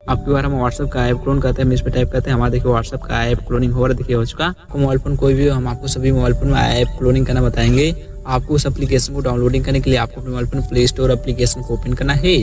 आपकी बार हम व्हाट्सएप का ऐप क्लोन करते हैं, हम इस पे टाइप करते हैं, हमारा देखिए व्हाट्सएप का ऐप क्लोनिंग हो रहा देखिए हो चुका। आपको मोबाइल फोन कोई भी हो, हम आपको सभी मोबाइल फोन में ऐप क्लोनिंग करना बताएंगे। आपको उस एप्लीकेशन को डाउनलोडिंग करने के लिए आपको अपने mobile phone play store application को ओपन करना है।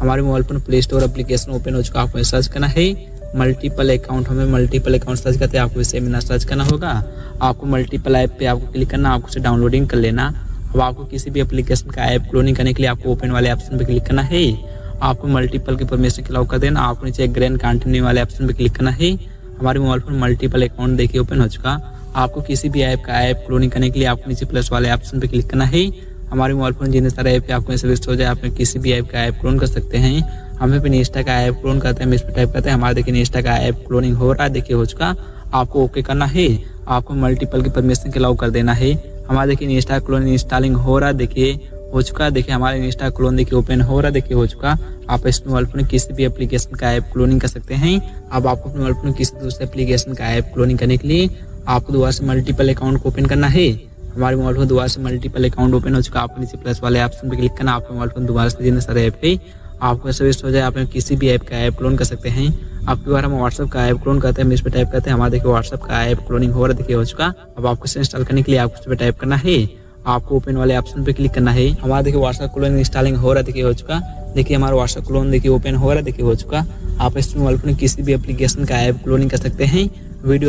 हमारे mobile phone play store application open हो चुका, आपको सर्च करना है मल्टीपल अकाउंट। हमें मल्टीपल अकाउंट सर्च करते हैं, आपको इसे बिना सर्च करना होगा। आपको मल्टीपल ऐप पे आपको क्लिक करना, आपको उसे डाउनलोडिंग कर लेना। अब आपको किसी भी एप्लीकेशन का ऐप क्लोनिंग करने के लिए आपको ओपन वाले ऑप्शन पे क्लिक करना है। आपको मल्टीपल की परमिशन अलाउ कर देना, आपको नीचे ग्रैंड कंटिन्यू वाले ऑप्शन पे क्लिक करना है। हमारे मोबाइल फोन मल्टीपल अकाउंट देखिए ओपन हो चुका। आपको किसी भी ऐप का ऐप क्लोनिंग करने के लिए आपको नीचे प्लस वाले ऑप्शन पे क्लिक करना है। हमारे मोबाइल फोन जितने सारे ऐप है आपको ऐसे लिस्ट हो जाए, आप किसी भी ऐप का ऐप क्लोन कर सकते हैं। हमें भी इंस्टा का ऐप क्लोन करते हैं, हम इस पर टाइप करते हैं, हमारा देखिए इंस्टा का ऐप क्लोनिंग हो रहा है देखिए हो चुका। आपको ओके करना है, आपको मल्टीपल की परमिशन अलाउ कर देना है। हमारा देखिए इंस्टा क्लोन इंस्टॉलिंग हो रहा है देखिए हो चुका। देखिए हमारा इंस्टा क्लोन देखिए ओपन हो रहा है देखिए हो चुका। आप इस मोबाइल फोन किसी भी एप्लीकेशन का ऐप क्लोनिंग कर सकते हैं। अब आपको अपने मोबाइल फोन किसी दूसरे एप्लीकेशन का ऐप क्लोनिंग करने के लिए आपको दोबारा से मल्टीपल अकाउंट को ओपन करना है। हमारे मोबाइल फोन दोबारा से मल्टीपल अकाउंट ओपन हो चुका, आपको नीचे प्लस वाले ऑप्शन पे क्लिक करना। आपके मोबाइल फोन दोबारा से जितने सारे ऐप है आपको ऐसा हो जाए, आप किसी भी ऐप का ऐप क्लोन कर सकते हैं। आपकी बार हम व्हाट्सएप का ऐप क्लोन करते हैं, हम इस पर टाइप करते हैं, हमारा देखिए व्हाट्सएप का ऐप क्लोनिंग हो रहा देखिए हो चुका। अब आपको इसे इंस्टॉल करने के लिए आपको इस पर टाइप करना है, आपको ओपन वाले ऑप्शन पे क्लिक करना है। हमारा देखिए व्हाट्सएप क्लोन इंस्टॉलिंग हो रहा देखिए हो चुका। देखिए हमारा व्हाट्सएप क्लोन देखिए ओपन हो रहा देखिए हो चुका। आप इस मोबाइल फोन किसी भी एप्लीकेशन का ऐप क्लोनिंग कर सकते हैं। वीडियो